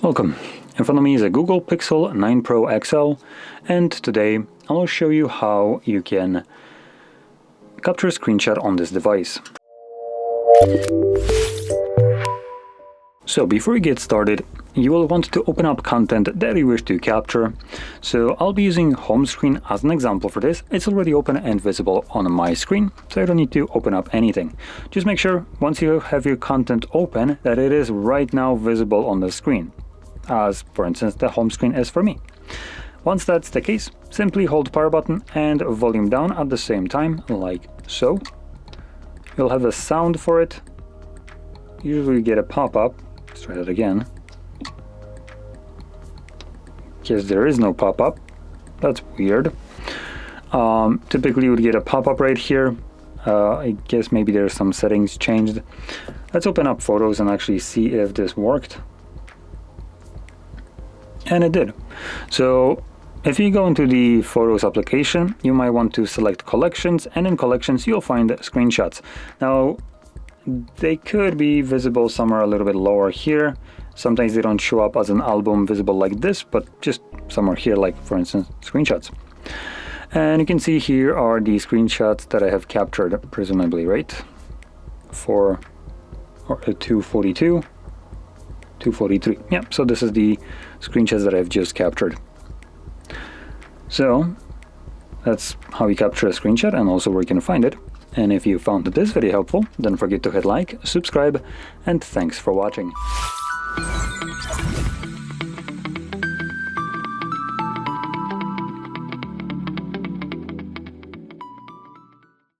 Welcome. In front of me is a Google Pixel 9 Pro XL, and today I'll show you how you can capture a screenshot on this device. So before we get started, you will want to open up content that you wish to capture. So I'll be using home screen as an example for this. It's already open and visible on my screen, so I don't need to open up anything. Just make sure once you have your content open that it is right now visible on the screen, as for instance the home screen is for me. Once that's the case, simply hold power button and volume down at the same time, like so. You'll have a sound for it. Usually you get a pop-up. Let's try that again. Yes, there is no pop-up. That's weird. Typically you would get a pop-up right here. I guess maybe there's some settings changed. Let's open up Photos and actually see if this worked. And it did. So if you go into the Photos application, you might want to select Collections, and in Collections you'll find screenshots. Now they could be visible somewhere a little bit lower here. Sometimes they don't show up as an album visible like this, but just somewhere here, like for instance screenshots. And you can see here are the screenshots that I have captured, presumably, right? For 242, 243. Yeah, so this is the screenshots that I've just captured. So that's how you capture a screenshot and also where you can find it. And if you found this video helpful, don't forget to hit like, subscribe, and thanks for watching.